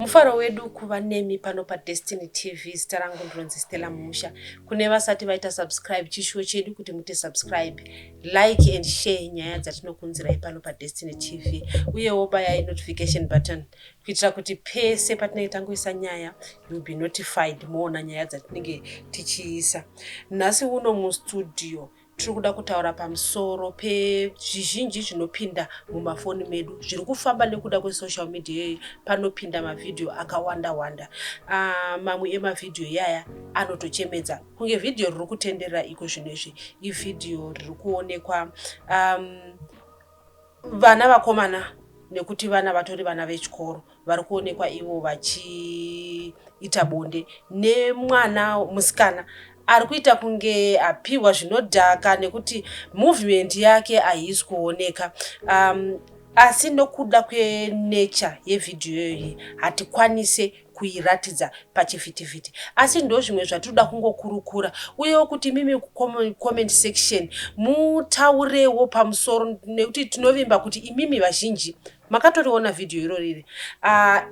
Mufaro wedu kuva nemi pano pa Destiny TV. Zita rangu ndinonzi Stella Musha. Kune vasati vaita subscribe, chishuwo chedu kuti muti subscribe, like and share nyaya dzatinokunzirai pano pa Destiny TV. Uyewo bayai notification button kuitira kuti pese patinenge tangoisa nyaya you will be notified muona nyaya dzatinenge tichiisa. Nhasi uno mustudio tiri kuda kutaura pamusoro pezvizhinji zvinopinda mumafoni medu zviri kufamba nekuda kwesocial media. Panopinda mavhidhiyo akawanda-wanda. Mamwe emavhidhiyo yaya anotochemedza kunge vhidhiyo riri kutenderera iko zvinezvi ivhidhiyo riri kuonekwa vana vakomana nekuti vana vatori vana vechikoro vari kuonekwa ivo vachiita bonde nemwana musikana ari kuita kunge apiwa zvinodhaka nekuti movement yake haisi kuoneka. Asi nokuda kwenature yevhidhiyo iyi hatikwanise kuiratidza pachivhitivhiti, asi ndo zvimwe zvatinoda kungokurukura. Uyewo kuti mimi comment section mutaurewo pamusoro nekuti tinovimba kuti imimi vazhinji makatoriona vhidhiyo iroriri.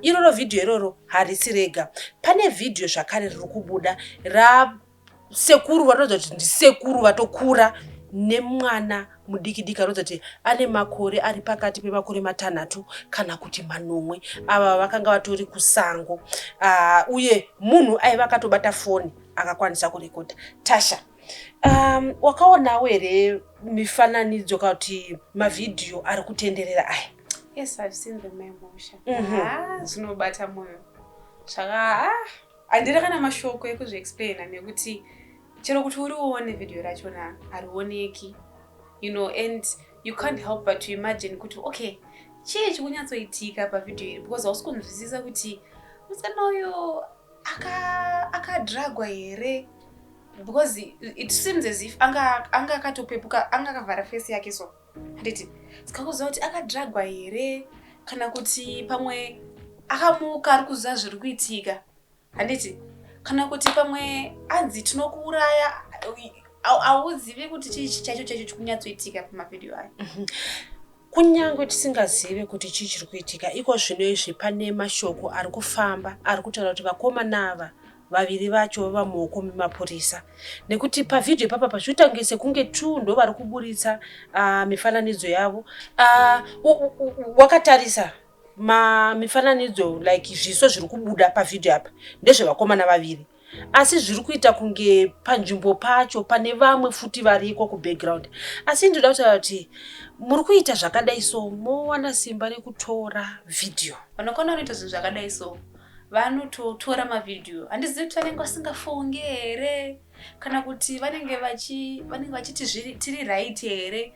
Iroro vhidhiyo iroro harisi rega, pane vhidhiyo zvakare riri kubuda rasekuru vanoratidza kuti ndisekuru vatokura nemwana mudiki-diki anoratidza kuti ane makore ari pakati pemakore 6 kana kuti 9. Ava vakanga vatori kusango, uye munhu aiva akatobata foni akakwanisa kurekodha. Tasha, wakaonawo here mifananidzo kana kuti mavhidhiyo ari kutenderera aya? Yes, I've seen the Musha. Zvinobata moyo. Saka handiri kana mashoko ekuzviexplaina nekuti chero kuti urione vhidhiyo rachona harioneki, and you can't help but to imagine kuti okay, chii chikunyatsoitika pavhidhiyo iri, because hausi kunzwisisa kuti musikana uyo akadhiragwa here, because it seems as if anga akatopepuka, anga akavhara fesi yake so handiti sikakuziva kuti akadhiragwa here kana kuti pamwe akamuka ari kuziva zviri kuitika handiti, kana kuti pamwe anzi tinokuuraya, hauzivi kuti chii chaicho chikunyatsoitika pamavhidhiyo aya. Kunyange tisingazive kuti chii chiri kuitika, iko zvino izvi pane mashoko ari kufamba ari kutaura kuti vakomana ava vaviri vacho vava muoko memapurisa, nekuti pavhidhiyo ipapa zvoita kunge sekunge ndo vari kuburitsa mifananidzo yavo. Wakatarisa mifananidzo like zviso zviri kubuda pavhidhiyo apa ndezvevakomana vaviri, asi zviri kuita kunge panzvimbo pacho pane vamwe futi variko kubackground. Asi ndoda kutaura kuti muri kuita zvakadai so mowana simba rekutora vhidhiyo. Vanokona kuita zvinhu zvakadai so vanototora mavhidhiyo, handizivi kuti vanenge vasingafonge here, kana kuti vanenge vachiti tiri right here,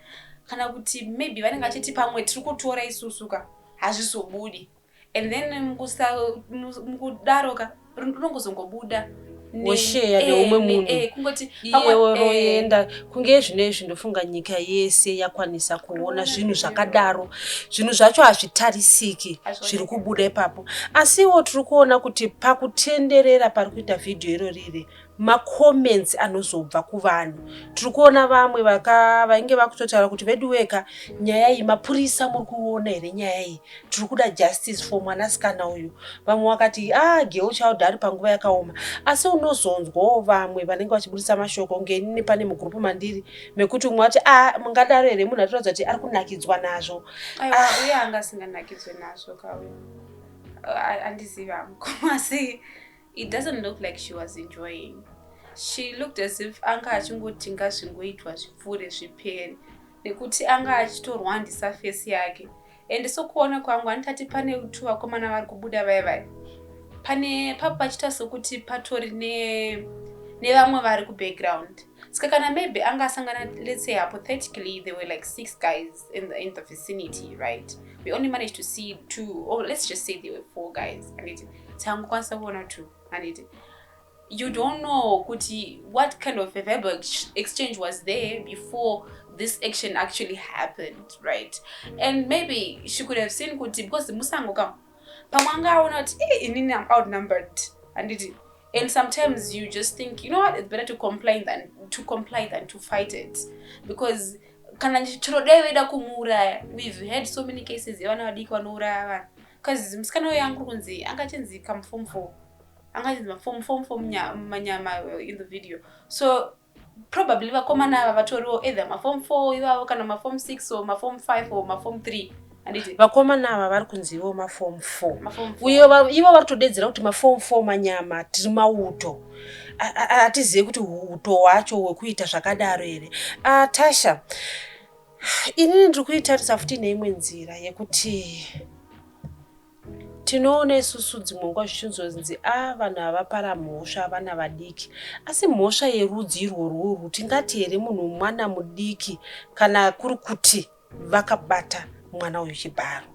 kana kuti maybe vanenge vachiti pamwe tiri kutora isusuka hazvizobudi, and then mukudaroka rinongozongobuda wosheya neumwe munhu kungoti iyewo roenda kunge zvinezvi. Ndofunga nyika yese yakwanisa kuona zvinhu zvakadaro, zvinhu zvacho hazvitarisiki zviri kubuda ipapo. Asiwo tiri kuona kuti pakutenderera pari kuita vhidhiyo iroriri macomments anozobva kuvanhu. Tiri kuona vamwe vainge vakutotaura kuti vedu weka nyaya iyi mapurisa muri kuona here nyaya iyi, tiri kuda justice for mwanasikana uyu. Vamwe vakati girl child ari panguva yakaoma. Asi unozonzwawo vamwe vanenge vachiburisa mashoko ngenini pane mugrupu mandiri mekuti umwe ati mungadaro here munhu atiratidza kuti ari kunakidzwa nazvo. Uye anga asinganakidzwe nazvo kauya handizivi hangu, asi it doesn't look like she was enjoying. She looked as if anga achingoti ngazvingoitwa zvipfuure zvipere, nekuti anga achitorwandisa fesi yake. And so kuona kwangu handitati pane 2 vakomana vari kubuda vai pane papo pachita sokuti patori nevamwe vari kubackground. Saka kana maybe anga asangana, let's say hypothetically there were like 6 guys in the vicinity, right? We only managed to see 2, or let's just say there were 4 guys. Tangu kwanza kuona 2. You don't know kuti what kind of a verbal exchange was there before this action actually happened, right? And maybe she could have seen kuti because musango kam pamwanga aona kuti inini I'm outnumbered, and sometimes you just think, you know what, it's better to comply than to fight it, because kana chiro dai veda kumuuraya. We've had so many cases yavana vadiki vanouraya vanhu because musikana yangu kunzi angachinzi come form 4 angachinzi form 4 manyama in the video. So probably vakomana ava vatoriwo either form 4 ivavo kana form 6 or form 5 or form 3. vakomana ava vari kunzivo form 4 ivo vari kutodedzera kuti form 4 manyama tiri mauto hatizive kuti uto hwacho hwekuita zvakadaro here. Tasha, inini ndiri kuitarisa futi neimwe nzira yekuti tinoona isusu dzimwe nguva zvichinzonzi vanhu havapara mhosva vana vadiki, asi mhosva yerudzi irworworwu tingati here munhu mwana mudiki kana kuri kuti vakabata mwana uyu chibharo.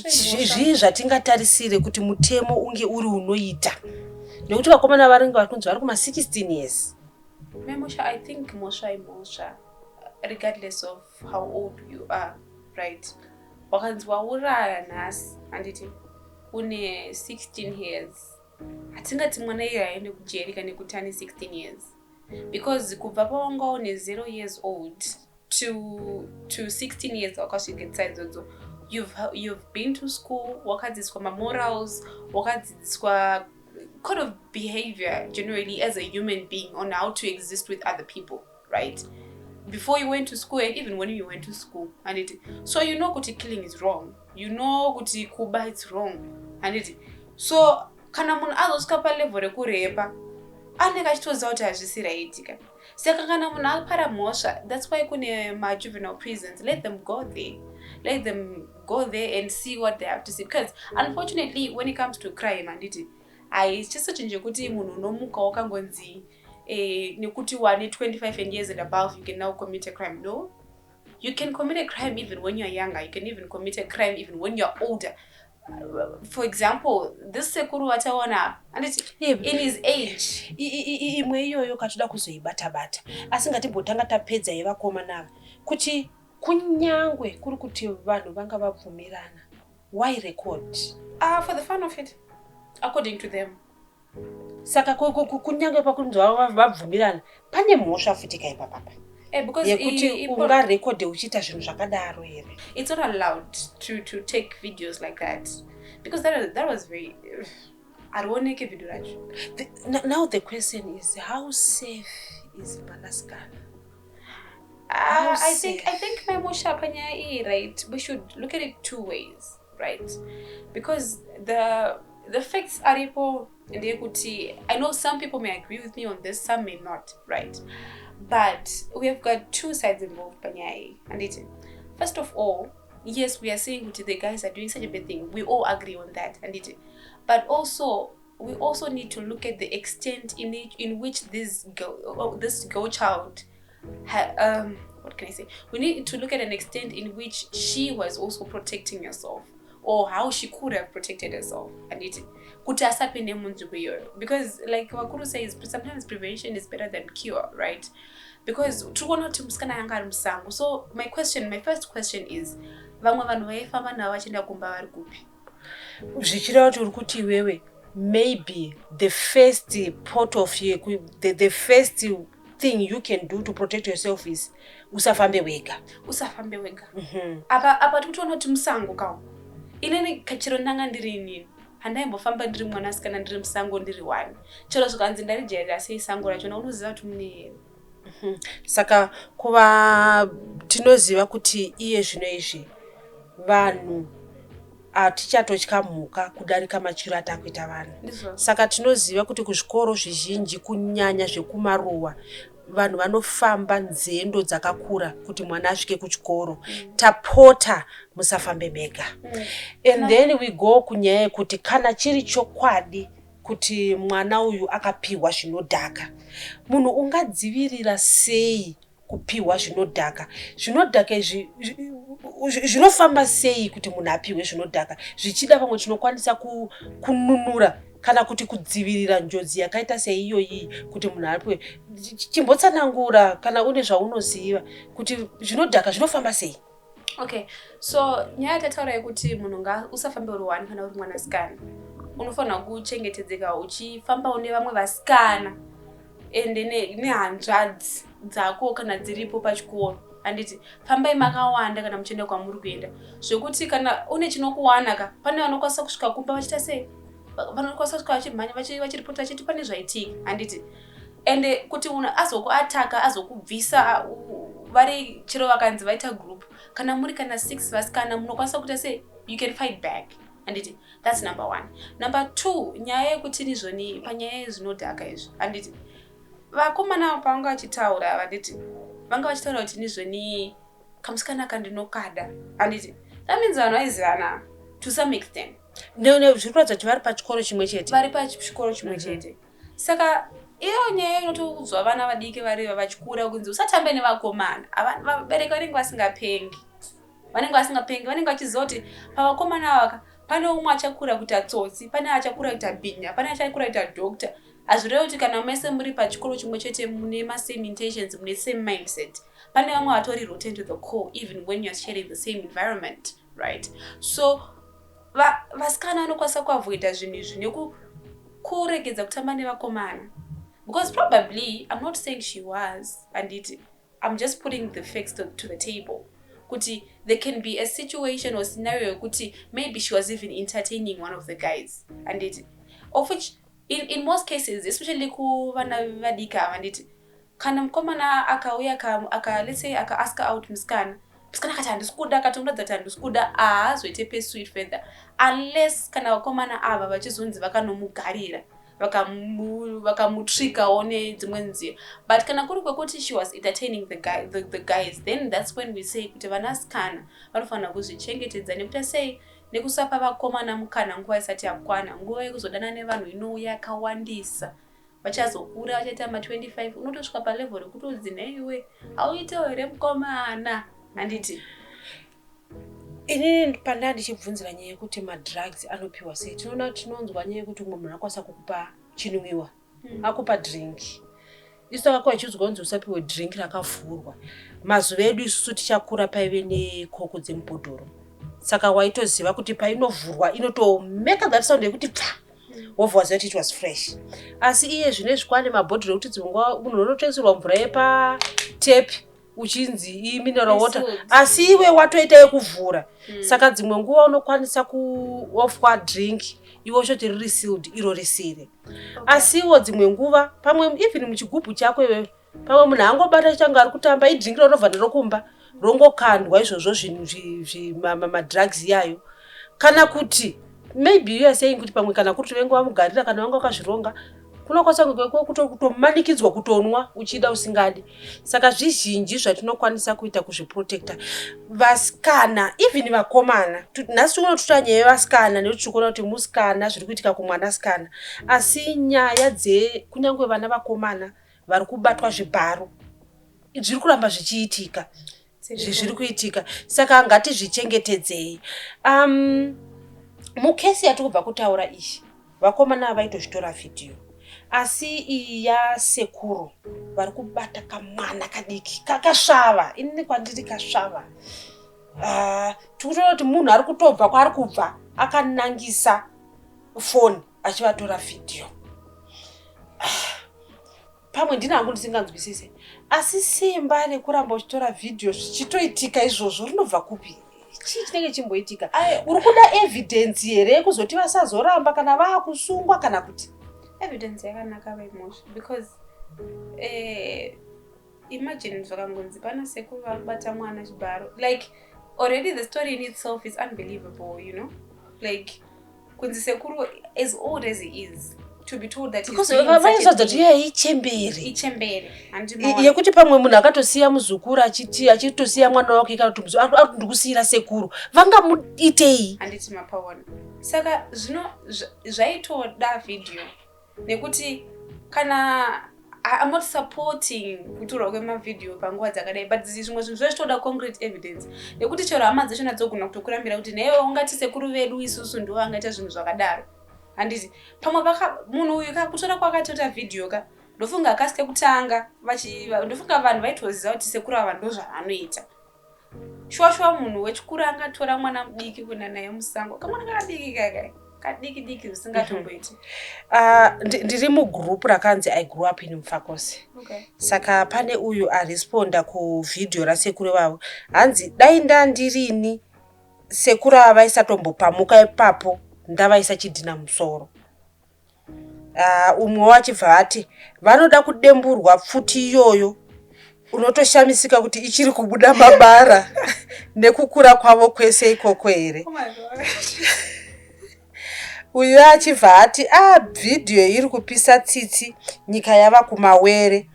Zvii zvatingatarisire kuti mutemo unge uri unoita, nekuti vakomana varinge vari kunzi vari kuma16 years. Memosha, I think mosha regardless of how old you are, right? Wakanzi wauraya nhasi handiti une 16 years, hatingati mwana iye aende kujeri kana kuti ane 16 years, because kubva pawanga une 0 years old to 16 years wakasvika idzodzo, you've been to school, wakadzidziswa morals, wakadzidziswa kind of behavior generally as a human being on how to exist with other people, right? Before you went to school and even when you went to school, so you know kuti killing is wrong, you know kuti kuba it's wrong, so kana munhu azosvika palevel rekurepa anenge achitoziva kuti hazvisi raitika. Saka kana munhu apara mhosva, that's why kune juvenile prisons, let them go there and see what they have to see, because unfortunately when it comes to crime haichisoti njekuti munhu unomuka wakangonzi nekuti wane 25 years and above you can now commit a crime. No, you can commit a crime even when you're younger, you can even commit a crime even when you're older. For example, this sekuru wataona in his age, imwe iyoyo katoda kuzoibata-bata, asi ngatimbotanga tapedza yevakomana ava kuti kunyangwe kuri kuti vanhu vanga vabvumirana, why record? For the fun of it, according to them. Saka kunyangwe pakunzi vabvumirana pane mhosva futi kaipa papa. Because yekuti ungarekode uchiita zvinhu zvakadaro here. It's not allowed to take videos like that, because that was very aroneke video racho. Now the question is, how safe is Manaskana? I think my mosha panya, right, we should look at it two ways, right? Because the facts are I know some people may agree with me on this, some may not, right? But we have got two sides involved, Panyai. And first of all, yes, we are saying that the guys are doing such a bad thing. We all agree on that, but also we also need to look at the extent in which this girl child, what can I say? We need to look at an extent in which she was also protecting herself, or how she could have protected herself, because like Wakuru says, sometimes prevention is better than cure, right? Because so my first question is, maybe the first part of the first thing you can do to protect yourself is usafambe wega. Apa tikutoona kuti musango kawo inene kachiro ndanga ndiri inini handaimbofamba ndiri mwanasikana ndiri musango ndiri wani, chero zvikanzi ndarijairira sei sango racho unoziva kuti mune saka kuva tinoziva kuti iye zvino izvi vanhu atichatotywa mhuka kudarika machiro atakuita vanhu. Saka tinoziva kuti kuzvikoro zvizhinji kunyanya zvekumaruwa vanhu vanofamba nzendo dzakakura kuti mwana asvike kuchikoro. Tapota musafambe mega. And then we go kunyaya yekuti kana chiri chokwadi kuti mwana uyu akapiwa zvinodhaka, munhu ungadzivirira sei kupiwa zvinodhaka? Zvinodhaka izvi zvinofamba sei kuti munhu apiwe zvinodhaka? Zvichida pamwe tinokwanisa kununura kana kuti kudzivirira njodzi yakaita seiyoyi kuti munhu apiwe. Chimbotsanangura kana une zvaunoziva kuti zvinodhaka zvinofamba sei. Okay, so nyaya tataura yekuti munhu usafambe uri wani kana uri mwanasikana, unofanira kuchengetedzeka uchifamba une vamwe vasikana ende nehanzvadzi dzako kana dziripo pachikoro, handiti fambai makawanda kana muchienda kwamuri kuenda zvekuti kana une chinokuwana ka pane vanokwanisa kusvika kumba vachiita sei vanokwanisa kusvika vachimhanya vachiripota vachiti pane zvaitika handiti ende kuti munhu azokuataka azokubvisa vari chero vakanzi vaita group kana muri kana 6 vasikana munokwanisa kuita sei you can fight back handiti that's number 1. Number 2 nyaya yekuti nizvoni panyaya yezvinodhaka izvi handiti vakomana pavanga vachitaura handiti vanga vachitaura kuti nizvoni kamusikana kandinokada handiti that means vanhu vaizivana to some extent zviri kuratidza kuti vari pachikoro chimwe chete vari pachikoro chimwe chete saka iyo nyaya inotoudzwa vana vadiki vari vachikura kunzi usatambe nevakomana vabereki vanenge vasingapengi vanenge vachiziva kuti pavakomana ava pane umwe achakura kuita tsotsi pane achakura kuita bhinya pane achakura kuita doctor hazvirevi kuti kana mese muri pachikoro chimwe chete mune masame intentions mune same mindset pane vamwe vatori rotten to the core even when you're sharing the same environment right so vasikana vanokwanisa kuavoida zvinhu izvi nekuregedza kutamba nevakomana because probably I'm not saying she was and I'm just putting the facts to the table kuti there can be a situation or scenario kuti maybe she was even entertaining one of the guys and of which in most cases especially ku vana vadika and kana mukomana akauya let's say ask out musikana kati handisikuda akatongoratidza kuti handisikuda haazoite pursue further unless kana vakomana ava vachizonzi vakanomugarira vakamutrikawo nedzimwe nzira but kana kuri kwekuti she was entertaining the guys then that's when we say kuti vanasikana vanofanira kuzvichengetedza nekuti sei nekusapa vakomana mukana nguva isati yakwana nguva yekuzodana nevanhu inouya yakawandisa vachazokura vachaita ma25 unotosvika palevel rekuti udzi neiwe auitewo here mukomana handiti inini pandanga ndichibvunzira nyaya yekuti madrugs anopiwa sei tinoona tinonzwa nyaya yekuti umwe munhu akwanisa kukupa chinwiwa akupa drink isu takakura ichiudzwa kunzi usapiwe drink rakavhurwa mazuva edu isusu tichakura paive nekoko dzemubhodhoro saka waitoziva kuti painovhurwa inotomeka that sound yekuti pfa wobva waziva kuti it was fresh asi iye zvinezvi kwane mabhodhoro ekuti dzimwe nguva munhu unotengeserwa mvura yepatepi uchinzi imineral water asi iwe watoita yekuvhura saka dzimwe nguva unokwanisa kuofwa drink iwe choti riri sealed iro risire asiwo dzimwe nguva pamwe even muchigubhu chako iwe pamwe munhu angobata changa ari kutamba idrink ronobva nerokumba rongokandwa izvozvo zvinhu madrugs yayo kana kuti maybe you are saying kuti pamwe kana kuti vengu vamugarira kana vanga vakazvironga kunokwanisa kutomanikidzwa kutonwa uchida usingadi saka zvizhinji zvatinokwanisa kuita kuzviprotecta vasikana even vakomana nhasi tikuona tuta nyaya yevasikana nekuti tikuona kuti musikana zviri kuitika kumwanasikana asi nyaya kunyange vana vakomana vari kubatwa zvibharo zviri kuramba zvichiitika zviri kuitika saka ngatizvichengetedzei mukesi yatikubva kutaura izvi vakomana vaitozvitora vhidhiyo asi iya sekuru vari kubata kamwana kadiki kakasvava inini kwandiri kasvava tikutoona kuti munhu ari kutobva kwaari kubva akanangisa foni achivatora vhidhiyo pamwe ndinangu ndisinganzwisise asi simba rekuramba uchitora vhidhiyo zvichitoitika izvozvo rinobva kupi chii chinenge chimboitika uri kuda evidence here yekuzoti vasazoramba kana vaakusungwa kana kuti evidence yakanaka vaimosha because imagine zvakangonzi pana sekuru vakubata mwana chibharo like already the story in itself is unbelievable you know like kunzi sekuru as old as he is to be told that ichembere yekuti pamwe munhu akatosiya muzukuru achitosiya mwana wake kana kuti ndikusiyira sekuru vangamuitei handiti mapaona saka zvino zvaitoda vhidhiyo nekuti kana I'm not supporting kutorwa kwemavidhiyo panguva dzakadai but zvimwe zvinhu zvachitoda concrete evidence nekuti chero hama dzeshona dzogona kutokurambira kuti newe ungati sekuru vedu isusu ndiwo angaita zvinhu zvakadaro handiti pamwe munhu uyu kutora kwakatota vhidhiyo ka ndofunga akasike kutanga ndofunga vanhu vaitoziva kuti sekuru ava ndo zvavanoita shuwa munhu wechikuru angatora mwana mudiki kuenda naye musango kamwana kadiki kakai kadiki diki usingatomboiti. Ndiri mugroup rakanzi I grew up in Mfakosi. Okay. Saka pane uyu aresponda kuvidhio rasekuru vavo. Hanzi dai ndandirini sekuru ava vaisatombopamukwa ipapo ndavaisa chidhina musoro. Umwe wachibva ati vanoda kudemburwa pfuti iyoyo. Unotoshamisika kuti ichiri kubuda mabara nekukura kwavo kwese ikoko here. Oh my God. Uyu achibva ati bhidhiyo iri kupisa tsitsi nyika yava kumawere.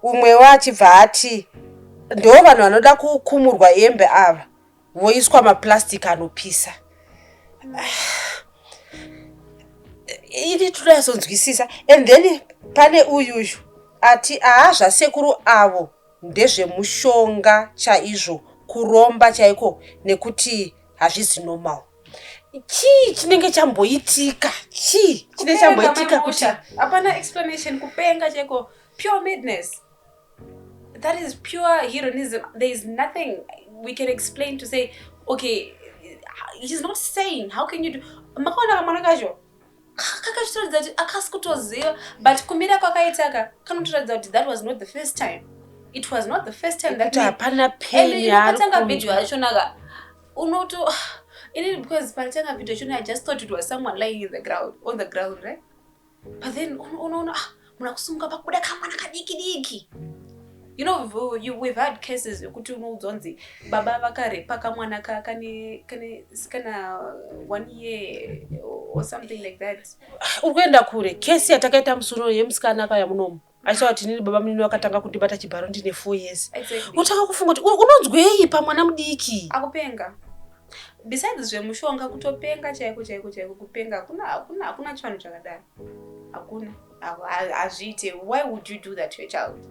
Umwewo achibva ati ndo vanhu vanoda kukumurwa hembe ava voiswa mapurasitiki anopisa. Ini todaizonzwisisa. And then pane uyuyu ati zvasekuru avo ndezvemushonga chaizvo, kuromba chaiko, nekuti hazvisi normal. Chii chinenge chamboitika? Chii chinenge chamboitika kuti hapana explanation? Kupenga chaiko, pure madness. That is pure heroism. There is nothing we can explain to say, okay, he's not saying, how can you do? Makona kamwana kacho kakachitoradza kuti akasi kutoziva, but kumira kwakaitaka kanotoradza kuti that was not the first time. It was not the first time that hapana pain yakatanga video yachonaka unoto because patanga video yachona I just thought it was someone lying in the ground, on the ground, right? But then unoona muna kusunga pakubuda kamwana kadiki diki. You know, we've had cases yokuti unodzonzi baba vakarepa kamwana kana 1 year or something like that. Ukuenda kure kesi yatakaita musoro yemusikana kaya munomu. Aiswa kuti nini baba munini wakatanga kundibata chibharo ndine 4 years. Exactly. Utaka kufunga kuti unonzwei pamwana mudiki? Akupenga. Besides zvemushonga kutopenga chaiko kupenga hakuna chano chakadaro. Hakuna. Azviite. Why would you do that to your child?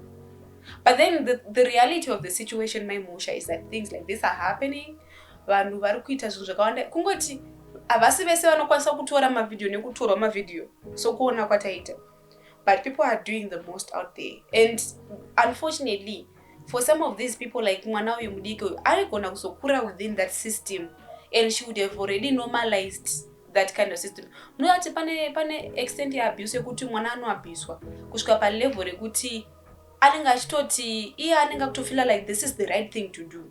But then the reality of the situation, my Musha, is that things like this are happening. Vanhu vari kuita zvinhu zvakawanda kungoti havasi vese vanokwanisa kutora mavidhio nekutorwa mavidhio sokuona kwataita. But people are doing the most out there. And unfortunately, for some of these people like mwana uyu mudiki arigona kusokura within that system, and she would have already normalized that kind of system. Munoti pane extent ya abuse yekuti mwana anoabuswa kusvika palevel rekuti anenge achitoti iye anenge kutofila like this is the right thing to do.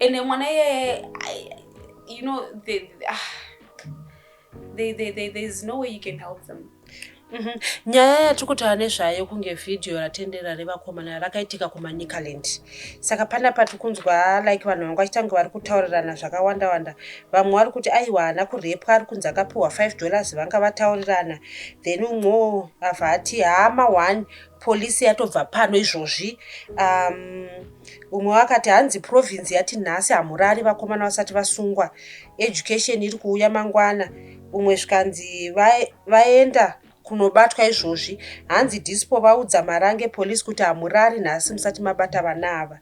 And mwana you know, there's no way you can help them. Nyaya yatikutaura nezvayo kunge vidhio ratendera revakomana rakaitika kumaNikaland. Saka pana patikunzwa like vanhu vanga vachitanga vari kutaurirana zvakawanda. Vamwe vari kuti aiwa ana kurepwa ari kunzi akapiwa $5 vanga vataurirana. Then umwe abva ati hama 1 polisi yatobva pano izvozvi. Umwe wakati hanzi province yati nhasi hamurari vakomana vasati vasungwa. Education iri kuuya mangwana. Umwe zvikanzi vaenda kunobatwa izvozvi. Hanzi dispo vaudza marange polisi kuti hamurari nhasi musati mabata vana ava.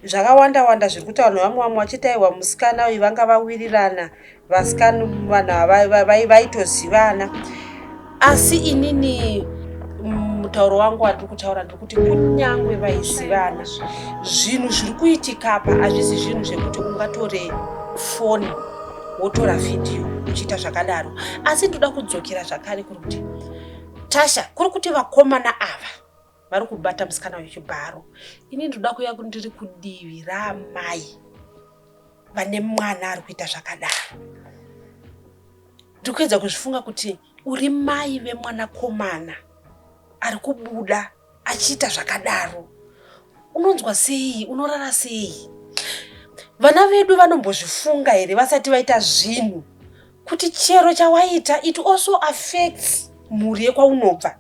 Zvakawanda zviri kutaurwa vamwe vachitaiwa musikana uyu vanga vawirirana. Vasikana vanhu ava vaitozivana. Asi inini mutauro wangu wandiri kutaura ndikuti kunyangwe vaizivana zvinhu zviri kuitika apa hazvisi zvinhu zvekuti ungatore foni wotora vidhio uchiita zvakadaro. Asi ndoda kudzokera zvakare kuri kuti Tasha, kuri kuti vakomana ava vari kubata musikana wechibharo. Ini ndoda kuya kuti ndiri kudivi raamai vane mwana ari kuita zvakadaro. Ndikuedza kuzvifunga kuti uri mai vemwana komana ari kubuda achiita zvakadaro. Unonzwa sei? Unorara sei? Vana vedu vanombozvifunga here vasati vaita zvinhu kuti chero chawaita it also affects mhuri yekwaunobva.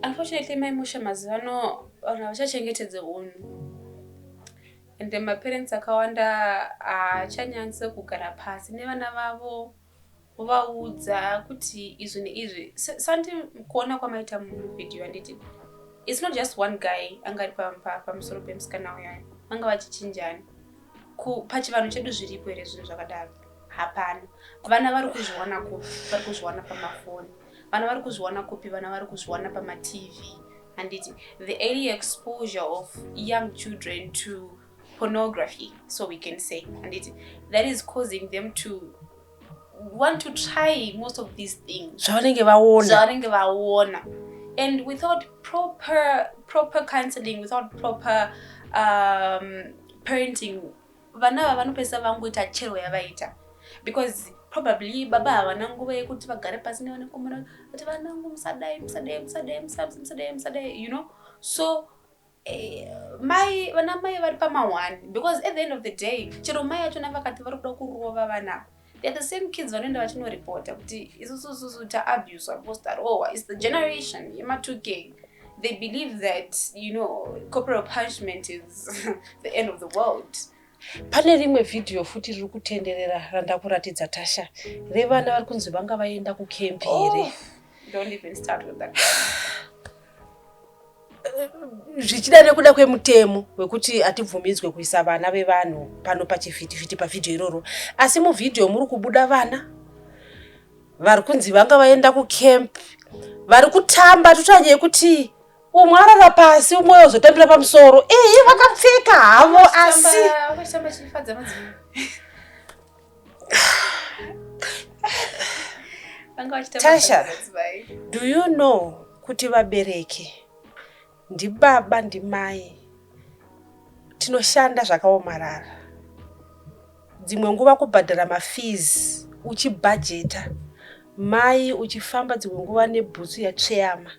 Unfortunately, my Musha mazivano vanhu vachachengetedze unhu. And then my parents akawanda achanyanse kugara pasi nevana vavo vovaudza kuti izvi neizvi. Sandi kuona kwamaita muvidhio handiti it's not just one guy angari pamusoro pemusikana uya vanga vachichinjana. Pachivanhu chedu zviripo here zvinhu zvakadaro? Hapana. Vana vari kuzviwana kupi? Vari kuzviwana pamafoni. Vana vari kuzviwana kupi? Vana vari kuzviwana pama-TV. Handiti the early exposure of young children to pornography, so we can say, and that is causing them to want to try most of these things. And without proper counseling, without proper parenting, vana vanopesa vangoita chero yavaita, because probably baba havana nguva yekuti vagare pasi nevanakomana kuti vanangu musadai, you know. So vana mai vari pamahwani, because at the end of the day chero mai achona vakati vari kuda kurova vana, they're the same kids vanoenda vachinoripota kuti isusususu taabuse postari. Oh, it's the generation yema2k. They believe that, you know, corporal punishment is the end of the world. Pane rimwe video futi riri kutenderera randakuratidza Tasha revana vari kunzi vanga vaenda kukempi here. Don't even start with that. Zvichida nekuda kwemutemo wekuti hatibvumidzwe kuisa vana vevanhu pano pachivhitivhiti pavidhio iroro, asi muvhidhio muri kubuda vana vari kunzi vanga vaenda kukempi, vari kutamba tutanye yekuti umwe arara pasi umwe wozotambira pamusoro. Vakapfeka havo asi Tasha, do you know kuti vabereki ndibaba ndimai tinoshanda zvakaomarara. Dzimwe nguva kubhadhara mafees uchibhajeta, mai uchifamba dzimwe nguva nebhutsu yatsveyama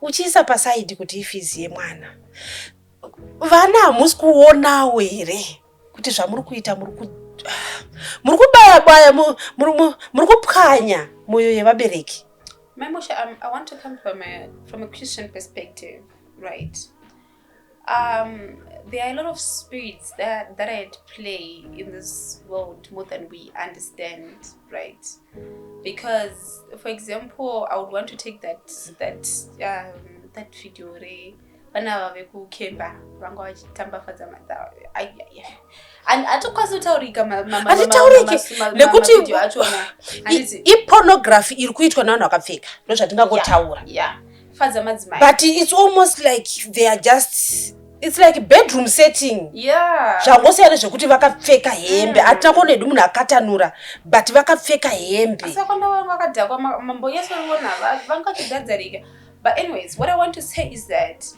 uchiisa pasaidi kuti ifizi yemwana. Vana hamusi kuonawo here kuti zvamuri kuita muri kubaya-baya, muri kupwanya mwoyo yevabereki. Mamosha, I want to come from a Christian perspective, right? There are a lot of spirits that are at play in this world more than we understand, right? Because, for example, I would want to take that video, vana veku kemba vanga vachitamba fadza madha, and atokwazi kutaurika nekuti ipornography iri kuitwa navanhu vakapfeka ndozvatingangotaura, fadza madzimai, but it's almost like they are just, it's like bedroom setting. Zvangosiyana zvekuti vakapfeka hembe, hatina kuona hedu munhu akatanura, but vakapfeka hembe. Saka ndavanga vakadhakwa mambo yese vona vangachidhadzarika. But anyways, what I want to say is that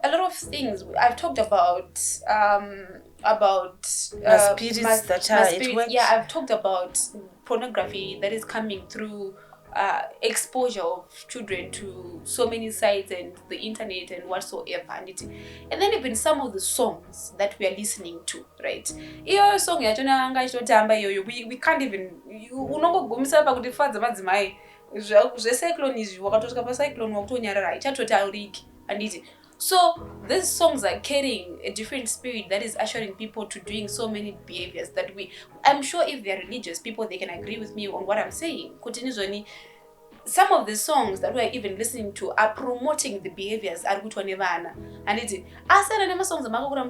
a lot of things I've talked about spirits that are at work. Yeah, I've talked about pornography that is coming through exposure of children to so many sites and the internet and whatsoever, and then even some of the songs that we are listening to, right? Iyo song yachona anga chitotamba iyoyo, we can't even unongogumisa pakuti fadza madzimai zvecyclone izvi wakatosvika pacyclone wakutonyarara ichatotauriki, so these songs are carrying a different spirit that is ushering people to doing so many behaviors that I'm sure if they are religious people, they can agree with me on what I'm saying. Some of the songs that we're even listening to are promoting the behaviors ari kuitwa nevana, asana nemasongs makakura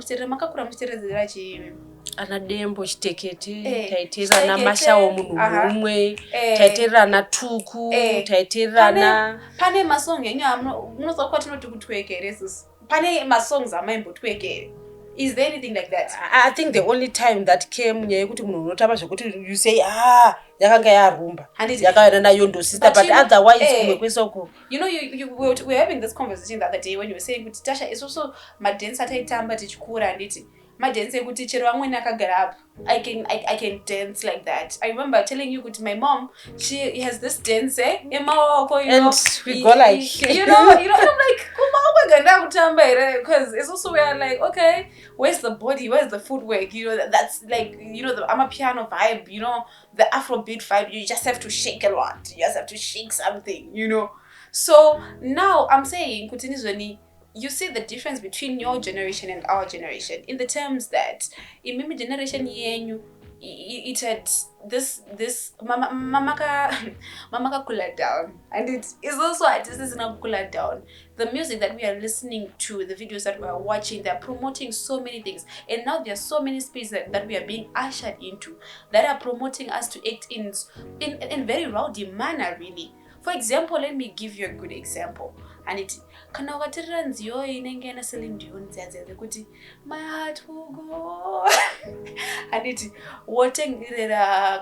muchiteredzera chiimi ana dembo chitekete, taiterana mashawo munhu mumwe, taiterana tuku, taiterana pane masong yenyu munoziva kwatinoti kutwekere isusu, pane masongs amaimbotwekere. Is there anything like that? I think the only time that came nyaya yekuti munhu unotamba zvekuti you say yakanga yarumba yakaenda nayo ndosista, but otherwise kumwe kwesoko. You know, we're having this conversation the other day when you were saying kuti Tasha is also madance ataitamba tichikura, madance ekuti chero amweni akagara apa I can dance like that. I remember telling you kuti my mom, she has this dance emaoko, you know, and we go like you know, and I'm like kuma kweganda kutamba here, because it's also we are like, okay, where's the body, where's the footwork, you know, that's like, you know, the amapiano vibe, you know, the Afrobeat vibe, you just have to shake a lot, you just have to shake something, you know. So now I'm saying kutinizweni, you see the difference between your generation and our generation in the terms that in my generation yenyu it had this mamaka cooler down, and it is also this is not cooler down. The music that we are listening to, the videos that we are watching, they are promoting so many things, and now there are so many spaces that we are being ushered into that are promoting us to act in very rowdy manner, really. For example, let me give you a good example. And it kana ukatirira nziyo inenge yana Celine Dion dzadze kuti my heart will go. And it wotengerera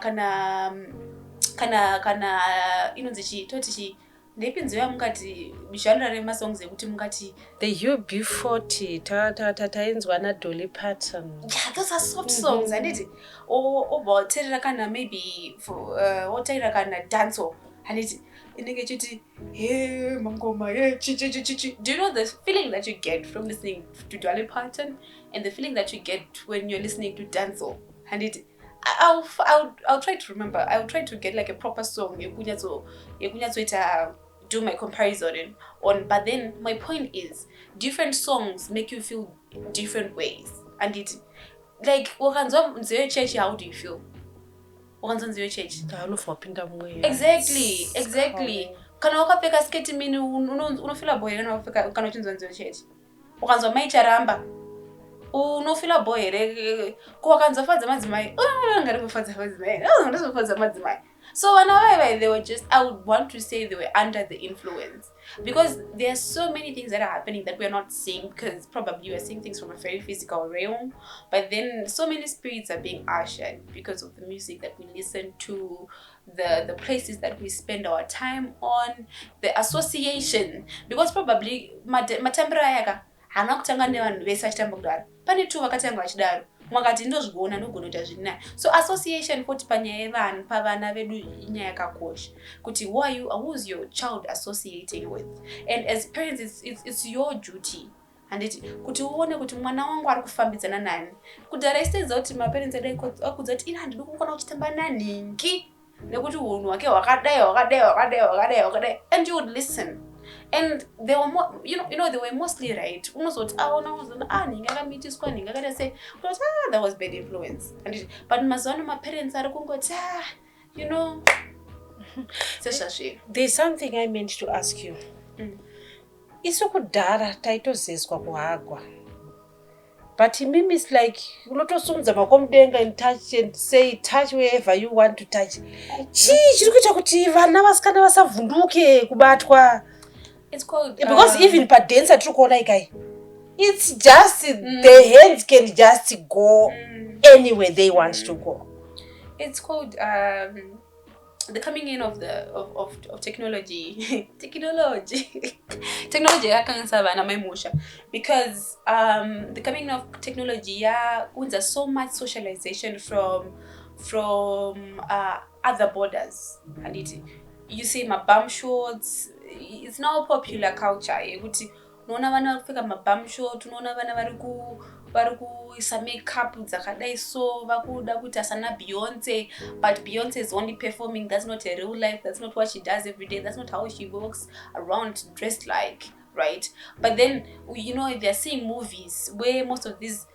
kana inonzi chi toti chi ndepi nziyo yamungati genre remasongs ekuti mungati the UB40 tainzwa na Dolly Parton. Yeah, those are soft songs. And it oboterera kana maybe for otaira kana dancehall. And it inenge chiti hey mangoma hey chi. Do you know the feeling that you get from listening to Dolly Parton and the feeling that you get when you're listening to dancehall? And it I'll try to remember. I'll try to get like a proper song do my comparison on. But then my point is different songs make you feel different ways. And it like wakanzwa nziyo church, how do you feel? Wakanzwa nziyo church exactly kana wakapfeka sketi mini unofila boy kana uchinzwa nziyo church. Wakanzwa maicharamba unofila boy here ko wakanzwa fadza madzimai ngari kufadza madzimai. So whenever they were just, I would want to say they were under the influence, because there are so many things that are happening that we're not seeing, because probably we're seeing things from a very physical realm, but then so many spirits are being ushered because of the music that we listen to, the places that we spend our time on, the association, because probably matambira yaka hana kutanga nevanhu vese achitamba kudaro pane tu vakatanga vachidaro mwakati ndozviona ndogonoita zvina. So association futi panyaya yevanhu pavana vedu inyaya yakakosha kuti who's your child associating with, and as parents it's your duty and kuti uone kuti mwana wangu ari kufambidzana nani. Kudhara isidza kuti maparents edu akudza kuti ina ndiri kukona kuchitamba naningi nekuti unhu wake wakadai, and you would listen. And they were more, they were mostly right. That was bad influence. But my parents are there's something I meant to ask you. Isokudhara taitozezwa kuhagwa. But mimi is like unotosunza makomudenga and touch and say touch wherever you want to touch. Chiri kuita kuti vana vasikana vasavhunduke kubatwa. It's called because even per dancer tru kuona ikai, it's just the hands can just go anywhere they want to go. It's called the coming in of technology. Technology yakanisa vana maimosha, because the coming in of technology unza so much socialization from other borders, and you see my bum shorts. It's now popular culture yekuti unoona vana vakupfeka mabum short, unoona vana vari kuisa makeup dzakadai so vakuda kuti asana Beyonce, but Beyonce is only performing. That's not a real life. That's not what she does every day. That's not how she walks around dressed like, right? But then they're seeing movies where most of these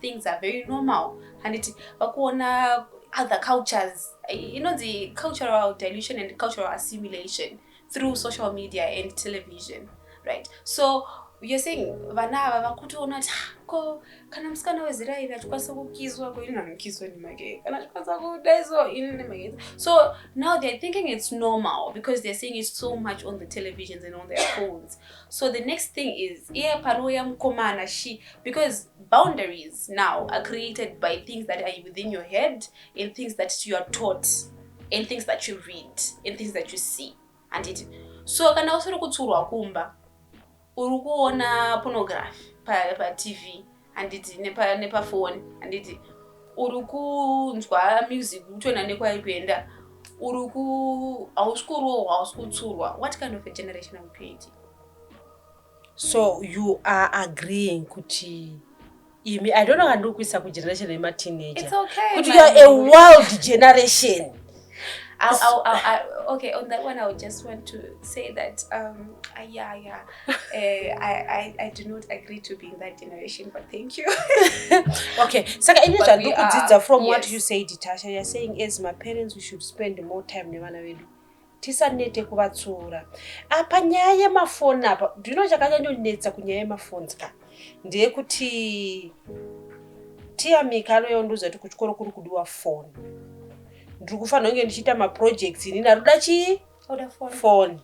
things are very normal, and vakuona other cultures, the cultural dilution and cultural assimilation through social media and television, right? So you're saying vana vakutoona ko kana musikana wezera iri achikwanisa kukizwa ko ina nokizwa nimake kana achikwanisa kudaizo ine nemake. So now they're thinking it's normal because they're seeing it so much on the televisions and on their phones. So the next thing is panoya mukomana because boundaries now are created by things that are within your head and things that you are taught and things that you read and things that you see, and so kana usiri kutsurwa kumba uri kuona pornography pa TV and nepa phone, and uri kunzwa music utona nekwai kuenda uri ku auskutsurwa. What kind of a generation are we creating? So you are agreeing kuti I don't know how to kuisa ku generation of teenager. It's okay. But you are a wild generation. Okay, on that one, I would just want to say that I do not agree to be in that generation, but thank you. Okay, so from what you said, Tasha, you're saying as my parents, we should spend more time nevana vedu. Tisanete kuvatsura. Apa nyaya yemafoni apa, do you know chakanyanyonetsa kunyaya yemafoni ka? Ndiye kuti tiyamika aloyonduza kuti kuchikoro kuri kudiwa phone. ndiri kufanira kunge ndichiita maprojects ini naruda chii phone.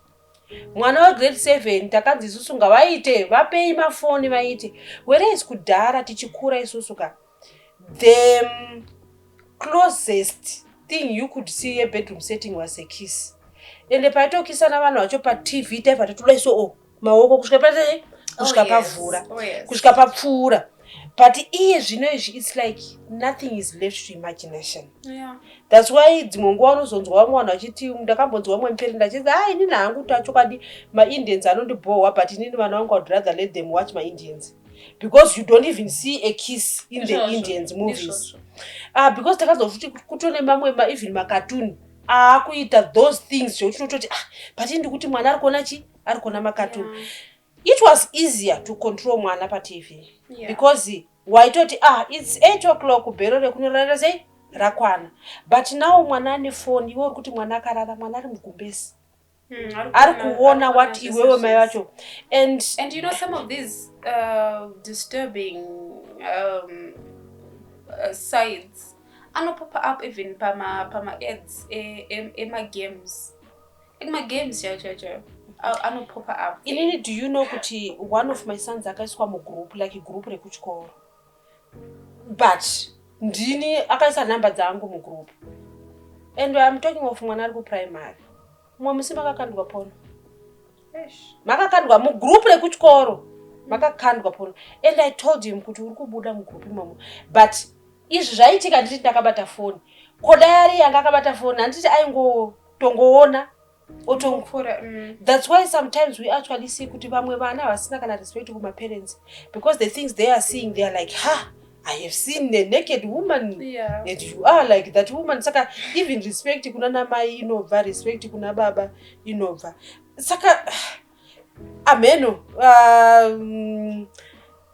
Mwana wegrade 7 takanzi isusu ngavaite vapei mafoni vaite, whereas kudhara tichikura isusu ka the closest thing you could see a bedroom setting was a kiss. Ende paitokisana vanhu vacho patv taibva totoda iso maoko kusvika pate kusvika pavhura kusvika papfuura, but iye zvino izvi it's like nothing is left to imagination. That's why dzimwe nguva unozonzwa vamwe vanhu vachiti, ndakambonzwa vamwe muperi ndachiti inini hangu tachokwadi maindians anondibhohwa, but inini vana vangu would rather let them watch maindians because you don't even see a kiss in the Indians movies. Because takazofuti kutone mamwe even macartoon akuita those things zvekuti but ndikuti mwana ari kuona chi, ari kuona macartoon. It was easier to control mwana pa TV because waitoti it's 8 o'clock bhero rekunyorara sei rakwana, but now mwana ane phone, iwe uri kuti mwana akarara, mwana ari mugumbezi ari kuona what iwewe mai vacho. And you know some of these disturbing sides anopop up even pama ads games chacho anopop up. Inini, do you know kuti one of my sons akaiswa mugroup, like group rekuchikoro, but ndini akaisa namba dzangu mugroup, and I'm talking of mwana ari kuprimary. Mwa musi makakandwa pono, makakandwa mugroup rekuchikoro, makakandwa pono, and I told him kuti uri kubuda mugroup imomo, but izvi zvaitika nditi ndakabata phone. Kodayari yanga akabata phone handiti aingotongoona otongofora. That's why sometimes we actually see kuti vamwe vana vasina kana respect kuma parents, because the things they are seeing, they are like, I have seen a naked woman, and you are like that woman. Saka even respect kuna na mai inobva, respect kuna baba inobva. Saka ameno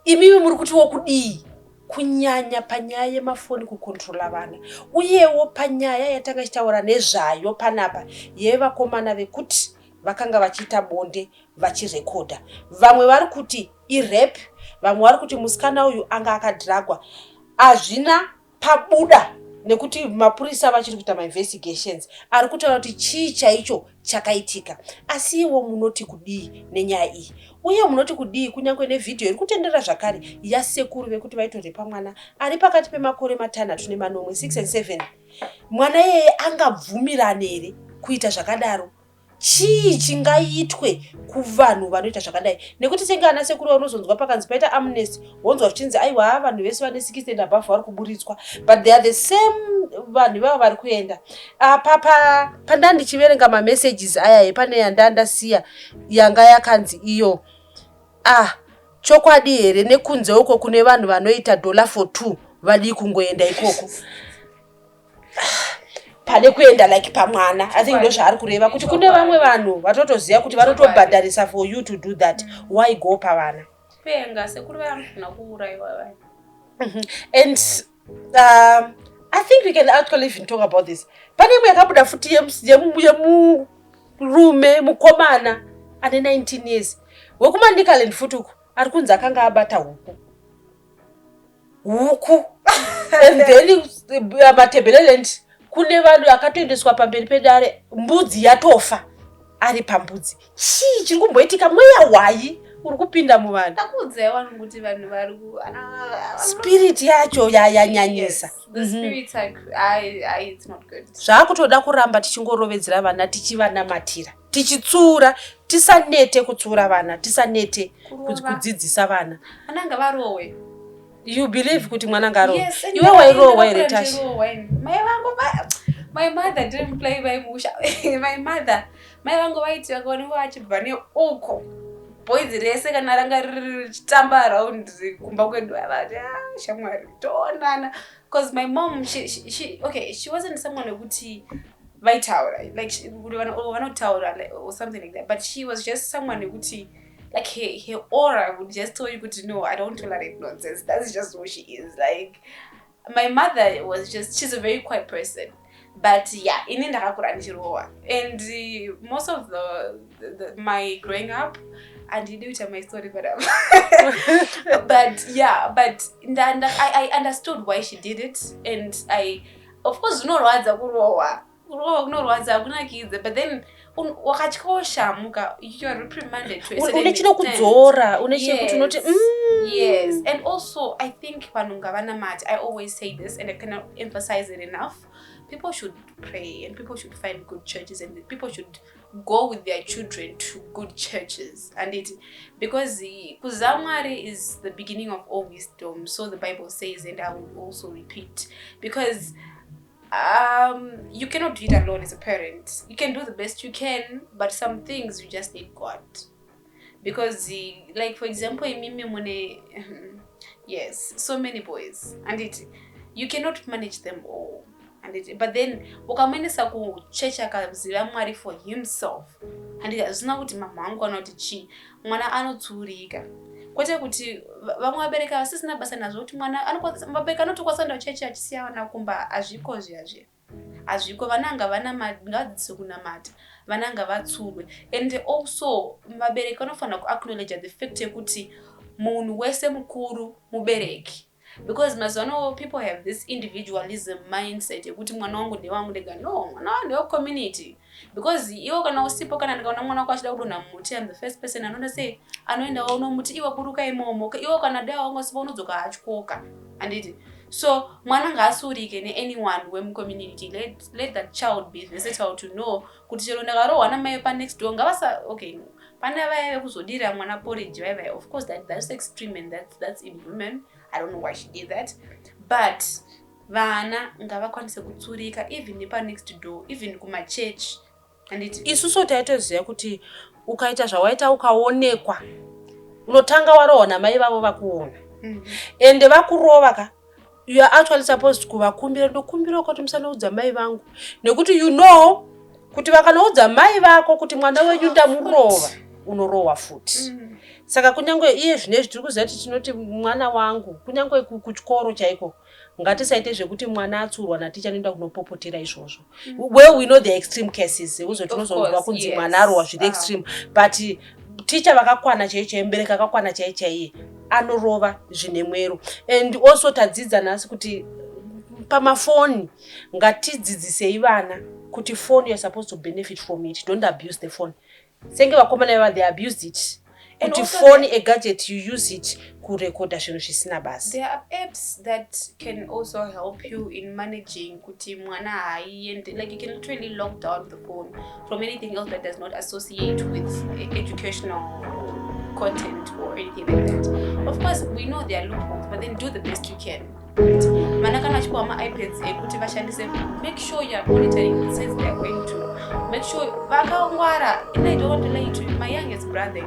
imi muri kuti wokudii kunyanya panyaya yemafoni kukontrola vana, uyewo panyaya yatanga chitaura nezvayo panapa yevakomana vekuti vakanga vachiita bonde vachirekodha. Vamwe vari kuti irep, vamwe vari kuti musikana uyu anga akadhiragwa. Hazvina pabuda nekuti mapurisa vachiri kuita ma-investigations ari kutaura kuti chii chaicho chakaitika. Asi iwo munoti kudii nenyaya iyi, uye munoti kudii kunyange nevhidhiyo iri kutenderera zvakare yasekuru vekuti vaitorepa mwana ari pakati pemakore 6 nemanomwe 6 and 7. Mwana yeye angabvumirane here kuita zvakadaro? Chii chingaitwe kuvanhu vanoita zvakadai? Nekuti senge ana sekuru vanozonzwa pakanzi paita amnesty, wonzwa zvichinzi aiwa vanhu vese vane 60 and above vari kuburitswa, but they are the same vanhu vavo vari kuenda. Pandandichiverenga mamessages aya pane yandandasiya yanga yakanzi iyo chokwadi here nekunze uko kune vanhu vanoita $4 for 2 vadi kungoenda ikoko pane kuenda like pamwana. I think ndo zvaari kureva kuti kune vamwe vanhu vatotoziva kuti vanotobhadharisa for you to do that. Why go pavana? Penga sekuru vanofuna kuuraiwa vanhu. And I think we can actually even talk about this. Pane imwe yakabuda futi yemurume mukomana ane 19 years wekumandikaland futuku ari kunzi akanga abata huku and then matebeleland kune vanhu akatoendeswa pamberi pedare, mbudzi yatofa ari pambudzi. Chii chiri kumboitika? Mweya hwai uri kupinda muvanhu. Takuudza vanhu kuti vanhu vari ku spirit yacho yanyanyisa. The spirit it's not good. Zvakutoda kuramba tichingorovedzera vana tichivanamatira, tichitsura, tisanete kutsura vana, tisanete kudzidzisa vana. Ananga varowe. You believe kuti mwana ngaro? Iwe wairowa here Tashi? My mother didn't play by musha. My vangu vaiti vakaona vachibva neuko boys rese kana ranga richitamba around kumba kwedu avati shamwari toonana, because my mom she wasn't someone wekuti vaitaura like vanotaura or something like that, but she was just someone wekuti like her aura would just tell you no, I don't tolerate nonsense. That's just who she is. Like my mother was she's a very quiet person, but yeah, and most of my growing up, and you do tell my story, but but yeah, but I understood why she did it, and I of course unorwadza kurohwa kunorwadza hakunakidze, but then wakatyaushamuka, you are reprimanded to a certain unechida extent. kudzora unechekuti unoti Yes, and also I think vanhu ngavanamati. I always say this and I cannot emphasize it enough. People should pray and people should find good churches and people should go with their children to good churches, and it because kuzamwari is the beginning of all wisdom, so the Bible says, and I will also repeat, because you cannot do it alone as a parent. You can do the best you can, but some things you just need God. Because like for example yes, so many boys, and you cannot manage them all, and but then ukamuendesa kuchechi akaziva Mwari for himself, and hazina kuti mama angu anoti chi, mwana anotsurika, kwete kuti vamwe vabereki vasisina basa nazvo kuti mwana vabereki anotokwanisa kuenda kuchechi achisiya vana kumba. Azviko zviya azviko, vana ngavadzidziswe kunamata, vana ngavatsurwe. And also vabereki vanofanira kuacknowledge the fact yekuti munhu wese mukuru mubereki, because mazano people have this individualism mindset yekuti mwana wangu ndewangu ndega. No, mwana wangu ndewe community, because iwo kana usipo kana ndikaona mwana wako achida kudonha muti, I'm the first person anoenda say anoenda uno muti iwe kuruka imomo, iwo kana dawa wangu sipo unodzoka hachikoka, and so mwana ngaasurike ne anyone wemucommunity. Let that child be versatile to know kuti chero ndakarohwa namai pa next door ngavasa okay pane vaya kuzodira mwana porridge vaya. Of course that's extreme and that's inhuman. I don't know why she did that, but vana ngavakwanise kutsurika even nepa next door, even kuma church, and isusu taitoziva kuti ukaita zvawaita ukaonekwa unotanga warohwa namai vavo vakuona, ende vakurova ka you are actually supposed kuvakumbira ndokumbira kuti musanoudza mai vangu, nekuti you know kuti vakanoudza mai vako kuti mwana wenyu ndamurova unorohwa futi. Saka kunyange iye zvinezvi tiri kuziva kuti tinoti mwana wangu kunyange kuchikoro chaiko ngatisaite zvekuti mwana atsurwa naticha noenda kunopopotera izvozvo. Well, we know the extreme cases uzotinozonzwa kunzi mwana arohwa zviri extreme, but ticha vakakwana chaiye mbereka akakwana chaiye anorova zvine mwero. And also tadzidza nhasi kuti pamafoni ngatidzidzisei vana kuti phone you're supposed to benefit from it, don't abuse the phone. Senge vakomana vava they abused it. And kuti phone a gadget you use it kurekoda zvinhu zvisina basa. There are apps that can also help you in managing kuti mwana haiende, like you can literally lock down the phone from anything else that does not associate with educational content or anything like that. Of course we know there are loopholes, but then do the best you can. Mana kana chipo ama iPads ekuti vashandise, make sure you are monitoring the sites they are going to. Make sure vakangwara. And I don't want to lie to you, my youngest brother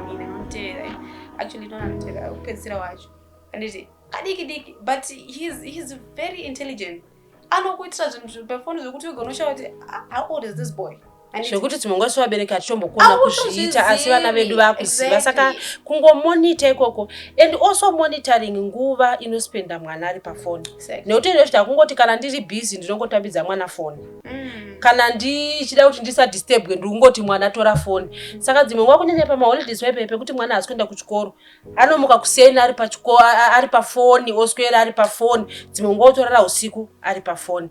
actually don't upedzira wacho, and kadiki, but he's very intelligent. Anokuitira zvinhu pafoni zvokuti ugonoshaura kuti how old is this boy? Zvekuti dzimwe vabereki atichombokona kuzviita asi vana vedu vakuziva. Saka kungomonita ikoko, and also monitoring nguva inospenda mwana ari pafoni. Nekuti ndozviti akungoti kana ndiri busy ndinongotambidza mwana foni, kana ndichida kuti ndisadistebwe ndingoti mwana tora foni. Saka dzimwe nguva kunyanya pamaholidays paipepe kuti mwana haasi kuenda kuchikoro anomuka kuseni ari pachikoro ari pafoni, oswera ari pafoni, dzimwe nguva otorara usiku ari pafoni.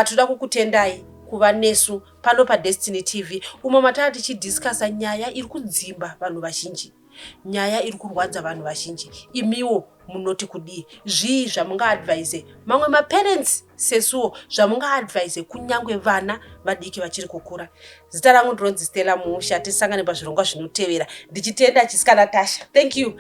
Toda kukutendai kuva nesu pano paDestiny TV umo matata tichidiscussa nyaya iri kudzimba vanhu vazhinji, nyaya iri kurwadza vanhu vazhinji. Imiwo munoti kudii? Zvii zvamungaadvise mamwe maparents sesuwo zvamungaadvise kunyangwe vana vadiki vachiri kukura? Zita rangu ndinonzi Stella Musha, tisangane pazvirongwa zvinotevera. Ndichitenda chisikana Tasha. Thank you.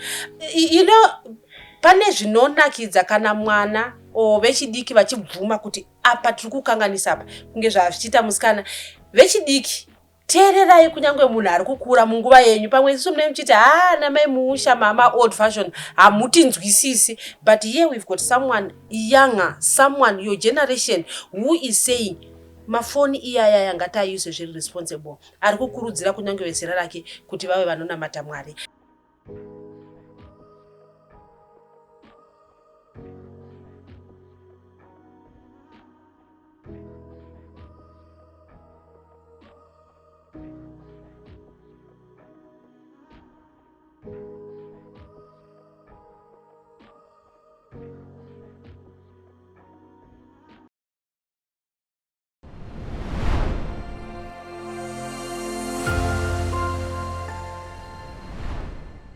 You know, pane zvinonakidza kana mwana vechidiki vachibvuma kuti apa tiri kukanganisa apa kunge zvachiita musikana. Vechidiki teererai kunyangwe munhu ari kukura munguva yenyu, pamwe isusu munenge muchiti namai Musha mama old fashion hamutinzwisisi, but here we've got someone younger, someone your generation who is saying mafoni iyaya ngatiayuse zviri responsible. Ari kukurudzira kunyange vezera rake kuti vave vanonamata Mwari.